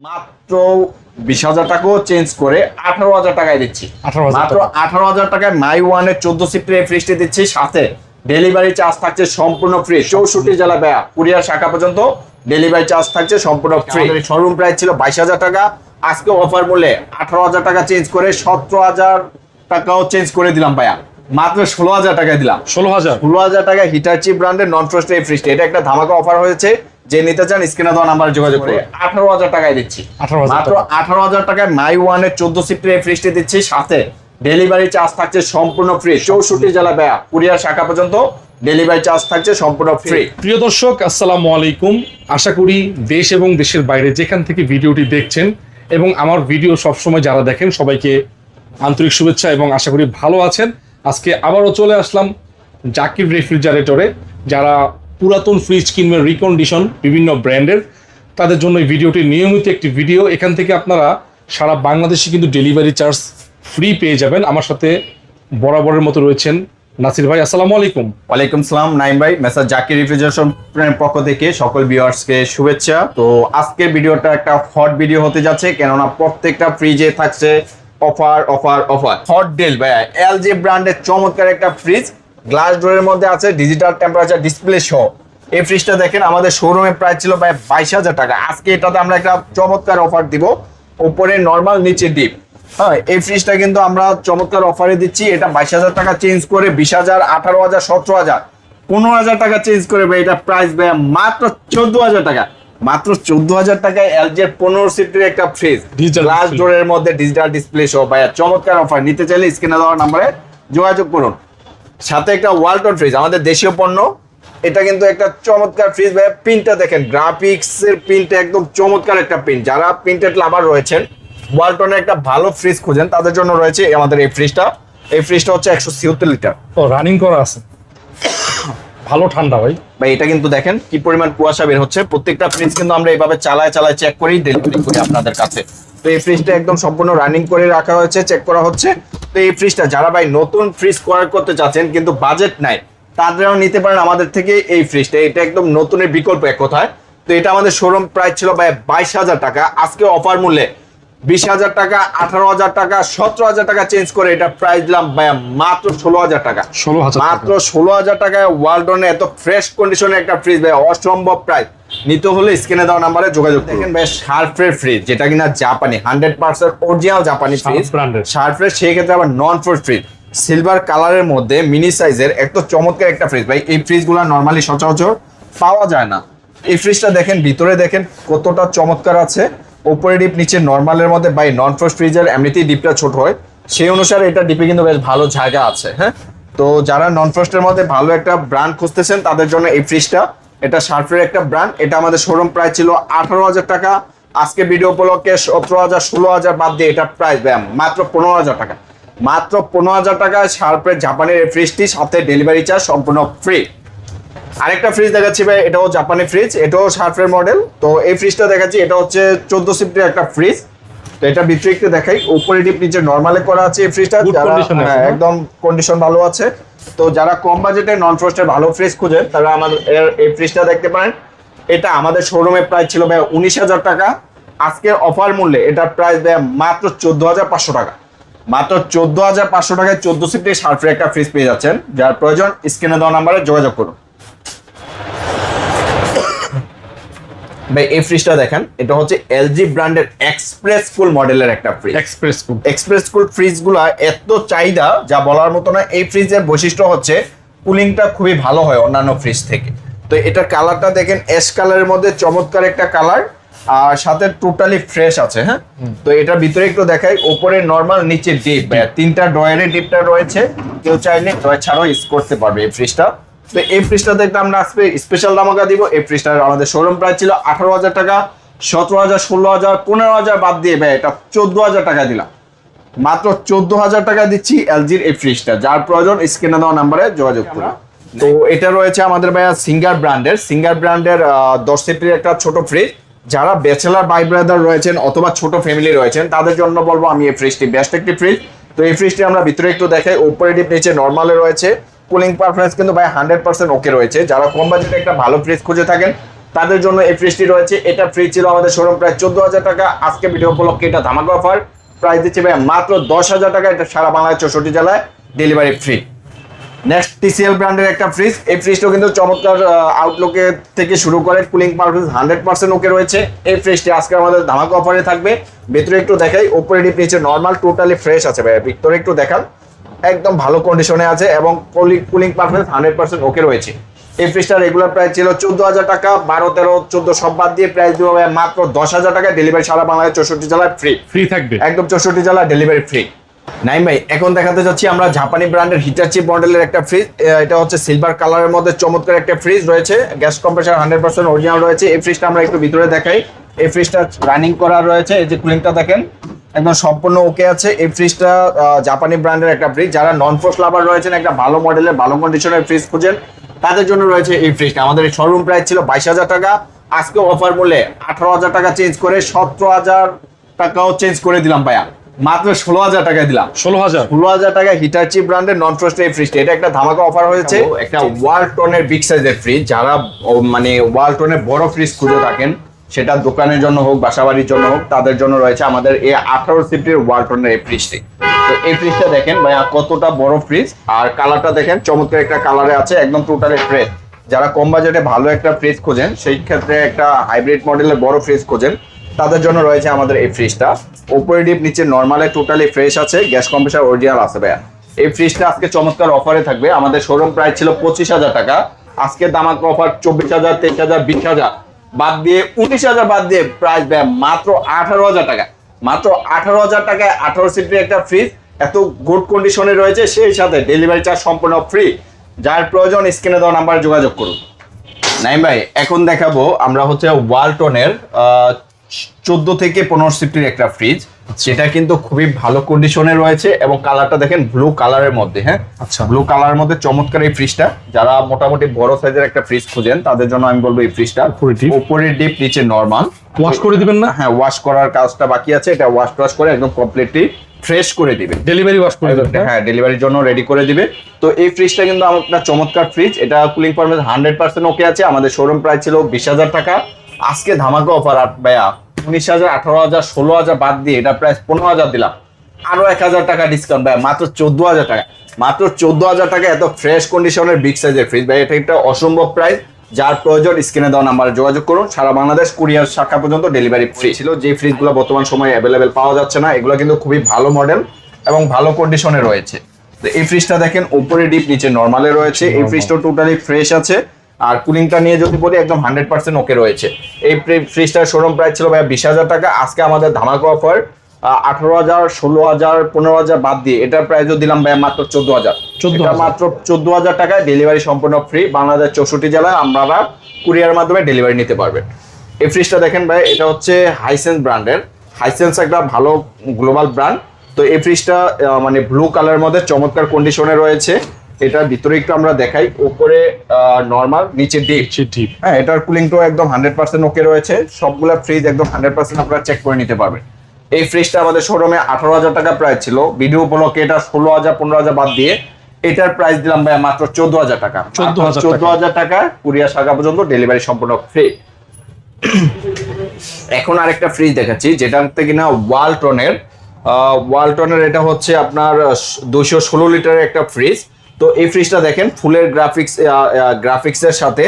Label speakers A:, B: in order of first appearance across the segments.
A: মাত্র 20,000 টাকাও চেঞ্জ করে 18,000 টাকায় দিচ্ছি। মাত্র 18,000 টাকায় মাই ওয়ানের 14 সিফটের ফ্রিজটি দিচ্ছি, সাথে ডেলিভারি চার্জ থাকছে সম্পূর্ণ ফ্রি। 64 জেলা ব্যয় কুরিয়ার শাখা পর্যন্ত ডেলিভারি চার্জ থাকছে সম্পূর্ণ ফ্রি। শোরুম প্রাইস ছিল 22,000 টাকা, আজকে অফার মূল্যে 18,000 টাকা চেঞ্জ করে 17,000 টাকাও চেঞ্জ করে দিলাম ভাইয়া, মাত্র 16,000 টাকায় দিলাম। 16,000 টাকায় হিটাচি ব্র্যান্ডের নন ফ্রস্ট এই ফ্রিজটি, এটা একটা ধামাকা অফার হয়েছে। যে নিতে চান স্ক্রিনে দেওয়া নাম্বারে যোগাযোগ করে 18,000 টাকায় দিচ্ছি। মাত্র 18,000 টাকায় মাই ওয়ানের 14 সিফটের এই ফ্রিজটি দিচ্ছি, সাথে ডেলিভারি চার্জ থাকছে সম্পূর্ণ ফ্রি। 64 জেলা ব্যয় কুরিয়ার শাখা পর্যন্ত ডেলিভারি চার্জ থাকছে সম্পূর্ণ ফ্রি।
B: প্রিয় দর্শক, আসসালামু আলাইকুম। আশা করি দেশ এবং দেশের বাইরে যেখান থেকে ভিডিওটি দেখছেন এবং আমার ভিডিও সবসময় যারা দেখেন সবাইকে আন্তরিক শুভেচ্ছা এবং আশা করি ভালো আছেন। আজকে আবারও চলে আসলাম জাকির রেফ্রিজারেটরে। যারা পুরাতন ফ্রিজ কিনবেন রিকন্ডিশন বিভিন্ন ব্র্যান্ডের, তাদের জন্য এই ভিডিওটি নিয়মিত একটি ভিডিও। এখান থেকে আপনারা সারা বাংলাদেশে কিন্তু ডেলিভারি চার্জ ফ্রি পেয়ে যাবেন। আমার সাথে বরাবরের মতো রয়েছেন নাসির ভাই। আসসালামু আলাইকুম।
A: ওয়ালাইকুম সালাম নাইম ভাই। মেসার জাকির রেফ্রিজারেশনের পক্ষ থেকে সকল ভিউয়ার্সকে শুভেচ্ছা। তো আজকের ভিডিওটা একটা হট ভিডিও হতে যাচ্ছে, কেননা প্রত্যেকটা ফ্রিজে থাকছে offer offer offer. Hot deal ভাইয়া, এলজি ব্র্যান্ডের চমৎকার একটা ফ্রিজ, গ্লাস ডোরের মধ্যে আছে ডিজিটাল টেম্পারেচার ডিসপ্লে সহ। এই ফ্রিজটা দেখেন আমাদের শোরুমে প্রাইস ছিল ভাই 22,000 টাকা, আজকে এটাতে আমরা একটা চমৎকার অফার দিব, উপরে নর্মাল নিচে ডিপ। হ্যাঁ, এই ফ্রিজটা কিন্তু আমরা চমৎকার অফারে দিচ্ছি। এটা 22,000 টাকা চেঞ্জ করে 20,000, 18,000, 17,000, 15,000 টাকা চেঞ্জ করে ভাই এটা প্রাইস ভাই মাত্র 14,000 টাকা। মাত্র 14,000 টাকায় এলজির 15 সিটের একটা ফ্রিজ, গ্লাস ডোরের মধ্যে ডিজিটাল ডিসপ্লে সহ ভাইয়া চমৎকার অফার। নিতে চাইলে স্ক্রিনে দেওয়া নম্বরে যোগাযোগ করুন। সাথে একটা ওয়ালটন ফ্রিজ, আমাদের দেশীয় পণ্য, এটা কিন্তু একটা চমৎকার ফ্রিজ ভাই। প্রিন্টটা দেখেন, গ্রাফিক্স এর প্রিন্ট একদম চমৎকার একটা প্রিন্ট। যারা প্রিন্টেড লাভার রয়েছেন, ওয়ালটনের একটা ভালো ফ্রিজ খুঁজেন, তাদের জন্য রয়েছে আমাদের এই ফ্রিজটা। এই ফ্রিজটা হচ্ছে 176 লিটার।
B: ও, রানিং করা আছে, ভালো ঠান্ডা ভাই।
A: ভাই এটা কিন্তু দেখেন কি পরিমাণ কুয়াশা বের হচ্ছে। প্রত্যেকটা ফ্রিজ কিন্তু আমরা এইভাবে চালায় চালায় চেক করেই ডেলিভারি করি আপনাদের কাছে। তো এই ফ্রিজটা একদম সম্পূর্ণ রানিং করে রাখা হয়েছে, চেক করা হচ্ছে। তো এই ফ্রিজটা যারা ভাই নতুন ফ্রিজ ক্রয় করতে চাচ্ছেন কিন্তু বাজেট নাই, তাদেরও নিতে পারেন আমাদের থেকে এই ফ্রিজটা। এটা একদম নতুনের বিকল্প এক কথায়। তো এটা আমাদের শোরুম প্রাইস ছিল ভাই 22,000 টাকা, আজকে অফার মূল্যে 20,000 টাকা, 18,000 টাকা, 17,000 টাকা চেঞ্জ করে এটা প্রাইস দিলাম ভাই মাত্র 16,000 টাকা।
B: 16,000
A: মাত্র 16,000 টাকায় ওয়ালটনের এত ফ্রেশ কন্ডিশনে একটা ফ্রিজ ভাই অসম্ভব প্রাইস। নিতে হলে স্ক্রিনে দেওয়া নাম্বারে যোগাযোগ দেখেন ভাই। শার্পের ফ্রিজ, যেটা কিনা জাপানি 100% অরিজিনাল জাপানি ফ্রিজ, শার্পের, সেই ক্ষেত্রে আবার নন ফ্রস্ট ফ্রিজ, সিলভার কালারের মধ্যে মিনি সাইজের এত চমৎকার একটা ফ্রিজ ভাই। এই ফ্রিজগুলো নরমালি সচরাচর পাওয়া যায় না। এই ফ্রিজটা দেখেন, ভিতরে দেখেন কতটা চমৎকার আছে। উপরে ডিপ, নিচে নরমালের মধ্যে ভাই নন ফ্রস্ট ফ্রিজের এমনিতেই ডিপটা ছোট হয়, সেই অনুসারে এটা ডিপে কিন্তু বেশ ভালো জায়গা আছে। হ্যাঁ, তো যারা নন ফ্রস্টের মধ্যে ভালো একটা ব্র্যান্ড খুঁজতেছেন তাদের জন্য এই ফ্রিজটা, এটা শার্পের একটা ব্র্যান্ড। এটা আমাদের শোরুম প্রাইস ছিল 18,000 টাকা, আজকে ভিডিও উপলক্ষে 17,000, 16,000 বাদ দিয়ে এটা প্রাইস ব্যায়াম মাত্র 15,000 টাকা। মাত্র 15,000 টাকায় শার্পের জাপানের এই ফ্রিজটি, সাথে ডেলিভারি চার্জ সম্পূর্ণ ফ্রি। আরেকটা ফ্রিজ দেখাচ্ছি ভাই, এটাও জাপানি ফ্রিজ, এটাও শার্পের মডেল। তো এই ফ্রিজটা দেখাচ্ছি, এটা হচ্ছে 14 সিফটের একটা ফ্রিজ। তো এটা ভিতরে একটু দেখাই, উপরে ডিপ নিচে নরমালে করা আছে এই ফ্রিজটা। একদম কন্ডিশন ভালো আছে। তো যারা কম বাজেটে নন ফ্রস্টের ভালো ফ্রিজ খুঁজেন তারা আমাদের এই ফ্রিজটা দেখতে পারেন। এটা আমাদের শোরুমে প্রাইস ছিল ভাই 19,000 টাকা, আজকে অফার মূল্যে এটার প্রাইস ভাই মাত্র 14,500 টাকা। মাত্র 14,500 টাকায় 14 সিফটের শার্পের একটা ফ্রিজ পেয়ে যাচ্ছেন। যার প্রয়োজন স্ক্রিনে দেওয়া নাম্বারে যোগাযোগ করুন। ভাই এই ফ্রিজটা দেখেন, এটা হচ্ছে এলজি ব্র্যান্ডের এক্সপ্রেস কুল মডেলের একটা ফ্রিজ। এক্সপ্রেস কুল ফ্রিজগুলো এত চাহিদা যা বলার মতো না। এই ফ্রিজের বৈশিষ্ট্য হচ্ছে কুলিংটা খুবই ভালো হয় অন্যান্য ফ্রিজ থেকে। তো এটার কালারটা দেখেন, অ্যাশ কালারের মধ্যে চমৎকার একটা কালার, আর সাথে টোটালি ফ্রেশ আছে। হ্যাঁ, তো এটার ভিতরে একটু দেখাই, উপরে নরমাল, নিচে ডিপ, তিনটা ড্রয়ারের ডিপটা রয়েছে, কেউ চাইলে ড্রয়ার ছাড়াও ইউজ করতে পারবে এই ফ্রিজটা। তো এই ফ্রিজটা দেখতে আমরা আজকে স্পেশাল ধামাকা দিব। এই ফ্রিজটা আমাদের শোরুম প্রাইস ছিল 18,000 টাকা, 17,000, 16,000, 15,000 বাদ দিয়ে ভাই এটা 14,000 টাকা দিলাম। মাত্র 14,000 টাকা দিচ্ছি এলজির এই ফ্রিজটা। যার প্রয়োজন স্ক্রিনে দেওয়া নাম্বারে যোগাযোগ করুন। তো এটা রয়েছে আমাদের ভাইয়া সিঙ্গার ব্র্যান্ডের 10 সিটের একটা ছোট ফ্রিজ। যারা ব্যাচেলার ভাই ব্রাদার রয়েছেন অথবা ছোট ফ্যামিলি রয়েছেন তাদের জন্য বলবো আমি এই ফ্রিজটি বেস্ট একটি ফ্রিজ। তো এই ফ্রিজটি আমরা ভিতরে একটু দেখাই, উপরে ডিপ নিচে নরমালে রয়েছে। কুলিং পারফরম্যান্স কিন্তু ভাই 100% ওকে রয়েছে। যারা কম বাজেটে একটা ভালো ফ্রিজ খুঁজে থাকেন তাদের জন্য এই ফ্রিজটি রয়েছে। এটা ফ্রিজ ছিল আমাদের শোরুম প্রায় 14,000 টাকা, আজকে ভিডিও উপলক্ষে এটা ধামাকা অফার প্রাইস দিচ্ছে ভাই মাত্র 10,000 টাকা। এটা সারা বাংলাদেশ 64 জেলায় ডেলিভারি ফ্রি। নেক্সট TCL ব্র্যান্ডের একটা ফ্রিজ, এই ফ্রিজটাও কিন্তু চমৎকার আউটলুকে থেকে শুরু করে কুলিং পারফরম্যান্স 100% ওকে রয়েছে। এই ফ্রিজটি আজকে আমাদের ধামাকা অফারে থাকবে। ভেতরে একটু দেখাই, উপরে ডিপ নিচে নর্মাল, টোটালি ফ্রেশ আছে ভাই। ভিতরে একটু দেখান, একদম ভালো কন্ডিশনে আছে এবং কুলিং পারফরম্যান্স 100% ওকে রয়েছে। এই ফ্রিজটার রেগুলার প্রাইস ছিল 14,000 টাকা, 12, 13, 14 সব বাদ দিয়ে প্রাইস দিব ভাই মাত্র 10,000 টাকা। ডেলিভারি সারা বাংলাদেশ 64 জেলায় ফ্রি
B: থাকবে,
A: একদম 64 জেলায় ডেলিভারি ফ্রি। নাইম ভাই, এখন দেখাতে যাচ্ছি আমরা জাপানি ব্র্যান্ডের হিটাচি মডেলের একটা ফ্রিজ। এটা হচ্ছে সিলভার কালারের মধ্যে চমৎকার একটা ফ্রিজ রয়েছে, গ্যাস কম্প্রেসার 100% অরিজিনাল রয়েছে। এই ফ্রিজটা আমরা একটু ভিতরে দেখাই। এই ফ্রিজটা রানিং করা রয়েছে, এই যে কুলিংটা দেখেন একদম সম্পূর্ণ ওকে আছে। এই ফ্রিজটা জাপানি ব্র্যান্ডের একটা ফ্রিজ। যারা নন ফ্রস্ট লাভার রয়েছেন, একটা ভালো মডেলের ভালো কন্ডিশনের ফ্রিজ খুঁজেন, তাদের জন্য রয়েছে এই ফ্রিজটা। আমাদের শোরুম প্রাইস ছিল 22,000 টাকা, আজকে অফার মূল্যে 18,000 টাকা চেঞ্জ করে 17,000 টাকাও চেঞ্জ করে দিলাম ভাইয়া, মাত্র 16,000 টাকায় দিলাম। 16,000 টাকা হিটাচি ব্র্যান্ডের নন ফ্রস্ট এই ফ্রিজটা। এটা একটা ধামাকা অফার হয়েছে। একটা ওয়ালটনের বিগ সাইজের ফ্রিজ, যারা মানে ওয়ালটনের বড় ফ্রিজ খুঁজে থাকেন, সেটা দোকানের জন্য হোক বাসাবাড়ির জন্য হোক, তাদের জন্য রয়েছে আমাদের এই 18 সিফটির ওয়ালটনের এই ফ্রিজটি। তো এই ফ্রিজটা দেখেন ভাইয়া কতটা বড় ফ্রিজ, আর কালারটা দেখেন চমৎকার একটা কালারে আছে, একদম টোটালি ফ্রেশ। যারা কম বাজেটে ভালো একটা ফ্রিজ খোঁজেন, সেই ক্ষেত্রে একটা হাইব্রিড মডেলের বড় ফ্রিজ খোঁজেন, তাদের জন্য রয়েছে আমাদের এই ফ্রিজটা। উপরে ডিপ নিচে নরমালে টোটালি ফ্রেশ আছে, গ্যাস কম্প্রেসার অরিজিনাল আছে ভাইয়া। এই ফ্রিজটা আজকে চমৎকার অফারে থাকবে। আমাদের শোরুম প্রাইস ছিল 25,000 টাকা, আজকে ধামাকা অফার 24,000, 23,000, 20,000 বাদ দিয়ে 19,000 বাদ দিয়ে প্রাইস ভাইয়া মাত্র 18,000 টাকা। মাত্র 18,000 টাকায় 18 সিটের একটা ফ্রিজ এত গুড কন্ডিশনে রয়েছে, সেই সাথে ডেলিভারি চার্জ সম্পূর্ণ ফ্রি। যার প্রয়োজন স্ক্রিনে দেওয়া নাম্বারে যোগাযোগ করুন। নাইম ভাই, এখন দেখাবো আমরা হচ্ছে ওয়ালটনের 14 থেকে 15 সিফটির একটা ফ্রিজ, সেটা কিন্তু খুবই ভালো কন্ডিশনে রয়েছে এবং কালারটা দেখেন ব্লু কালারের মধ্যে। হ্যাঁ,
B: আচ্ছা,
A: ব্লু কালারের মধ্যে চমৎকার এই ফ্রিজটা। যারা মোটামুটি বড় সাইজের একটা ফ্রিজ খুঁজেন, তাদের জন্য আমি বলবো এই ফ্রিজটা। উপরে ডিপ নিচে নরমাল।
B: ওয়াশ করে দিবেন না?
A: হ্যাঁ, ওয়াশ করার কাজটা বাকি আছে, এটা ওয়াশ করে একদম কমপ্লিটলি ফ্রেশ করে দিবে।
B: ডেলিভারি ওয়াশ করে দিবেন?
A: হ্যাঁ, ডেলিভারির জন্য রেডি করে দিবে। তো এই ফ্রিজটা কিন্তু আপনার চমৎকার ফ্রিজ, এটা কুলিং পারফরম্যান্স 100% ওকে আছে। আমাদের শোরুম প্রাইস ছিল 20,000 টাকা, আজকে ধামাকা অফার ভাইয়া 19,000, 18,000, 16,000 বাদ দিয়ে এটা প্রাইস 15,000 দিলাম, আরো 1,000 টাকা ডিসকাউন্ট ভাই, মাত্র 14,000 টাকা। মাত্র 14,000 টাকা এত ফ্রেশ কন্ডিশনের বিগ সাইজের ফ্রিজ ভাই, এটা একটা অসম্ভব প্রাইস। যার প্রয়োজন স্ক্রিনে দেওয়া নাম্বারে যোগাযোগ করুন। সারা বাংলাদেশ কুরিয়ার শাখা পর্যন্ত ডেলিভারি ফ্রি ছিল। যে ফ্রিজগুলো বর্তমান সময়ে অ্যাভেলেবেল পাওয়া যাচ্ছে না, এগুলো কিন্তু খুবই ভালো মডেল এবং ভালো কন্ডিশনে রয়েছে। তো এই ফ্রিজটা দেখেন উপরে ডিপ নিচে নরমালে রয়েছে। এই ফ্রিজটা টোটালি ফ্রেশ আছে। আর কুলিংটা নিয়ে যদি বলি, একদম 100% ওকে রয়েছে। এই ফ্রিজটার শোরুম প্রাইস ছিল ভাই 20,000 টাকা, আজকে আমাদের ধামাকা অফার 18,000, 16,000, 15,000 বাদ দিয়ে এটার প্রাইসও দিলাম ভাই মাত্র 14,000। মাত্র 14,000 টাকায় ডেলিভারি সম্পূর্ণ ফ্রি। বাংলাদেশ 64 জেলায় আপনারা কুরিয়ার মাধ্যমে ডেলিভারি নিতে পারবেন। এই ফ্রিজটা দেখেন ভাই, এটা হচ্ছে হাইসেন্স ব্র্যান্ডের। হাইসেন্স একটা ভালো গ্লোবাল ব্র্যান্ড। তো এই ফ্রিজটা মানে ব্লু কালারের মধ্যে চমৎকার কন্ডিশনে রয়েছে। এটার ভিতরে একটু আমরা দেখাই, উপরে নরমাল নিচে ডিপ। হ্যাঁ, এটার কুলিংটাও একদম 100% ওকে রয়েছে। সবগুলা ফ্রিজ একদম 100% আপনারা চেক করে নিতে পারবেন। এই ফ্রিজটা আমাদের শোরুমে 18,000 টাকা প্রাইস ছিল, ভিডিও উপলক্ষে এটা 16,000, 15,000 বাদ দিয়ে এটার প্রাইস দিলাম ভাই মাত্র 14,000 টাকা। 14,000 টাকা কুরিয়ার শাখা পর্যন্ত ডেলিভারি সম্পূর্ণ ফ্রি। এখন আরেকটা ফ্রিজ দেখাচ্ছি, যেটাতে কিনা ওয়ালটনের এটা হচ্ছে আপনার 216 লিটারের একটা ফ্রিজ। তো এই ফ্রিজটা দেখেন ফুলের গ্রাফিক্সের সাথে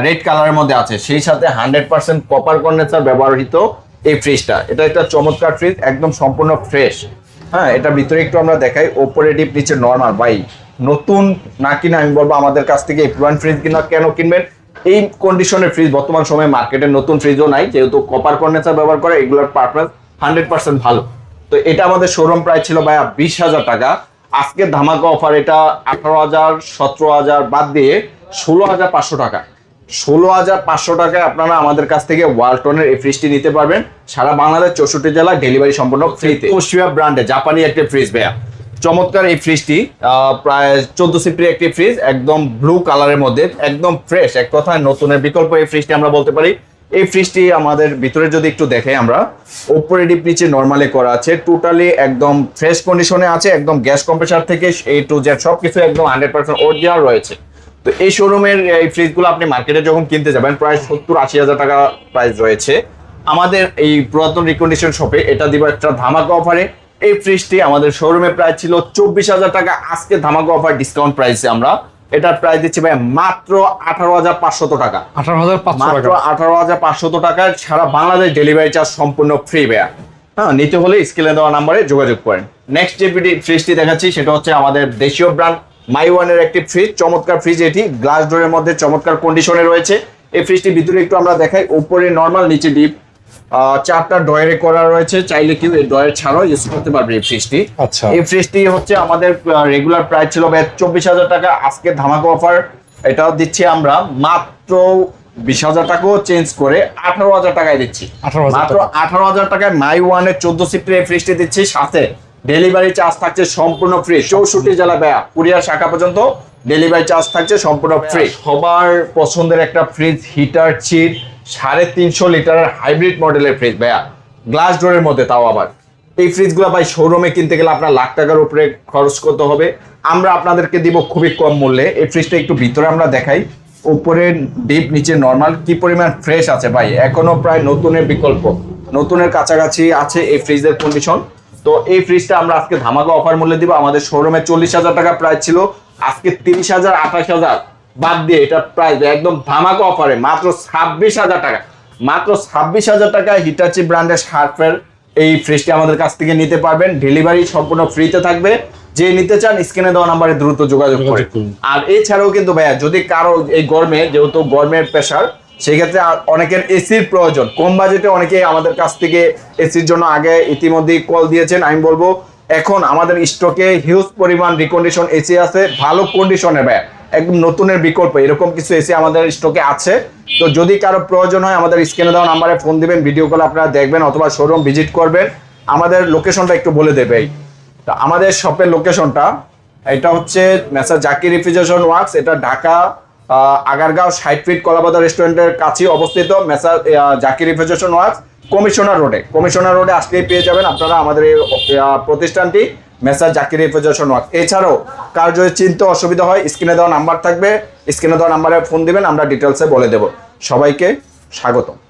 A: রেড কালারের মধ্যে আছে, সেই সাথে 100% কপার কন্ডেন্সার ব্যবহৃত এই ফ্রিজটা। এটা একটা চমৎকার ফ্রিজ, একদম সম্পূর্ণ ফ্রেশ। হ্যাঁ, এটা ভিতরে একটু আমরা দেখাই, ওপরে ডিপ নিচে নরমাল। ভাই নতুন না কিনা আমি বলবো আমাদের কাছ থেকে এই পুরান ফ্রিজ কিনা কেন কিনবেন? এই কন্ডিশনের ফ্রিজ বর্তমান সময়ে মার্কেটে নতুন ফ্রিজও নাই, যেহেতু কপার কন্ডেন্সার ব্যবহার করে, এগুলোর পারফরম্যান্স 100% ভালো। তো এটা আমাদের শোরুম প্রাইস ছিল ভাইয়া 20,000 টাকা, আজকে ধামাকা অফার এটা 18,000, 17,000 বাদ দিয়ে 16,500 টাকা। 16,500 টাকায় আপনারা আমাদের কাছ থেকে ওয়ালটনের এই ফ্রিজটি নিতে পারবেন। সারা বাংলাদেশ 64 জেলায় ডেলিভারি সম্পূর্ণ ফ্রিতে। তোশিবা ব্র্যান্ডে জাপানি একটা ফ্রিজ ভাইয়া, চমৎকার এই ফ্রিজটি, প্রায় 14 সিফটির একটি ফ্রিজ, একদম ব্লু কালারের মধ্যে, একদম ফ্রেশ। এক কথায় নতুনের বিকল্প এই ফ্রিজটি আমরা বলতে পারি। এই ফ্রিজটি আমাদের ভিতরে যদি একটু দেখে, আমরা উপরে ডিপ নিচে নরমালি করা আছে, টোটালি একদম ফ্রেশ কন্ডিশনে আছে, একদম গ্যাস কম্প্রেসার থেকে A to Z সবকিছু একদম 100% অরিজিনাল রয়েছে। তো এই শোরুমের এই ফ্রিজগুলো আপনি মার্কেটে যখন কিনতে যাবেন প্রায় 70-80 হাজার টাকা প্রাইস রয়েছে। আমাদের এই পুরাতন রিকন্ডিশন শপে এটা দিব একটা ধামাকা অফারে। এই ফ্রিজটি আমাদের শোরুমে প্রায় ছিল 24,000 টাকা, আজকে ধামাকা অফার ডিসকাউন্ট প্রাইসে আমরা এটার প্রাইস দিচ্ছি ভাই মাত্র 18,500 টাকা।
B: 18,500
A: মাত্র
B: টাকা।
A: 18,500 টাকায় সারা বাংলাদেশ ডেলিভারি চার্জ সম্পূর্ণ ফ্রি ভাইয়া। হ্যাঁ, নিতে হলে স্ক্রিনে দেওয়া নাম্বারে যোগাযোগ করেন। নেক্সট যে ফ্রিজটি দেখাচ্ছি সেটা হচ্ছে আমাদের দেশীয় ব্র্যান্ড মাইওয়ানের একটি ফ্রিজ, চমৎকার ফ্রিজ। এটি গ্লাস ডোরের মধ্যে চমৎকার কন্ডিশনে রয়েছে। এই ফ্রিজটির ভিতরে একটু আমরা দেখাই, উপরে নর্মাল, নিচে ডিপ, 4টা ডয়ারে করা রয়েছে। চাইলে কেউ এই ডয়ার ছাড়াও ইউজ করতে পারবে এই ফ্রিজটি।
B: আচ্ছা,
A: এই ফ্রিজটি হচ্ছে আমাদের রেগুলার প্রাইস ছিল 24,000 টাকা, আজকে ধামাকা অফার এটাও দিচ্ছি আমরা মাত্র 20,000 টাকাও চেঞ্জ করে 18,000 টাকায় দিচ্ছি।
B: 18,000
A: মাত্র 18,000 টাকায় মাই ওয়ানের 14 সিফটের এই ফ্রিজটি দিচ্ছি, সাথে ডেলিভারি চার্জ থাকছে সম্পূর্ণ ফ্রি। 64 জেলা ব্যয়, কুরিয়ার শাখা পর্যন্ত ডেলিভারি চার্জ থাকছে সম্পূর্ণ ফ্রি। সবার পছন্দের একটা ফ্রিজ, হিটার চিট, 350 লিটারের হাইব্রিড মডেলের ফ্রিজ ভাইয়া, গ্লাস ডোরের মধ্যে, তাও আবার। এই ফ্রিজগুলো ভাই শোরুমে কিনতে গেলে আপনার লাখ টাকার উপরে খরচ করতে হবে, আমরা আপনাদেরকে দিব খুবই কম মূল্যে। এই ফ্রিজটা একটু ভিতরে আমরা দেখাই, উপরে ডিপ, নিচে নর্মাল, কি পরিমাণ ফ্রেশ আছে ভাই, এখনো প্রায় নতুনের বিকল্প, নতুনের কাছাকাছি আছে এই ফ্রিজের কন্ডিশন। তো এই ফ্রিজটা আমরা আজকে ধামাকা অফার মূল্যে দিব। আমাদের শোরুমে 40,000 টাকা প্রাইস ছিল, আজকে 30,000, 28,000 বাদ দিয়ে এটা প্রাইস একদম ধামাকা অফারে মাত্র 26,000 টাকা। মাত্র 26,000 টাকায় হিটাচি ব্র্যান্ডের শার্পের এই ফ্রিজটি আমাদের কাছ থেকে নিতে পারবেন। ডেলিভারি সম্পূর্ণ ফ্রিতে থাকবে। যে নিতে চান স্ক্রিনে দেওয়া নাম্বারে দ্রুত যোগাযোগ করুন। আর এছাড়াও কিন্তু ভাইয়া, যদি কারো এই গরমে, যেহেতু গরমের প্রেশার, সেক্ষেত্রে অনেকের এসির প্রয়োজন, কম বাজেটে অনেকে আমাদের কাছ থেকে এসির জন্য আগে ইতিমধ্যেই কল দিয়েছেন। আমি বলবো এখন আমাদের স্টকে হিউজ পরিমাণ রিকন্ডিশন এসি আছে, ভালো কন্ডিশনে ভাইয়া, একদম নতুনের বিকল্প, এরকম কিছু এসি আমাদের স্টকে আছে। তো যদি কারো প্রয়োজন হয় আমাদের স্ক্রিনে দেওয়া নাম্বারে ফোন দিবেন, ভিডিও কল আপনারা দেখবেন অথবা শোরুম ভিজিট করবেন। আমাদের লোকেশনটা একটু বলে দেবে। তা আমাদের শপের লোকেশনটা এটা হচ্ছে মেসার জাকির রেফ্রিজারেশন ওয়ার্কস, এটা ঢাকা আগারগাঁও 60 ফিট কলাবাজার রেস্টুরেন্টের কাছে অবস্থিত মেসার জাকির রেফ্রিজারেশন ওয়ার্কস, কমিশনার রোডে আসলেই পেয়ে যাবেন আপনারা আমাদের এই প্রতিষ্ঠানটি, মেসার জাকির রেফ্রিজারেশন ওয়ার্কস। এছাড়াও কার যদি চিনতে অসুবিধা হয় স্ক্রিনে দেওয়া নাম্বার থাকবে, স্ক্রিনে দেওয়া নাম্বারে ফোন দিবেন, আমরা ডিটেলসে বলে দেব। সবাইকে স্বাগত।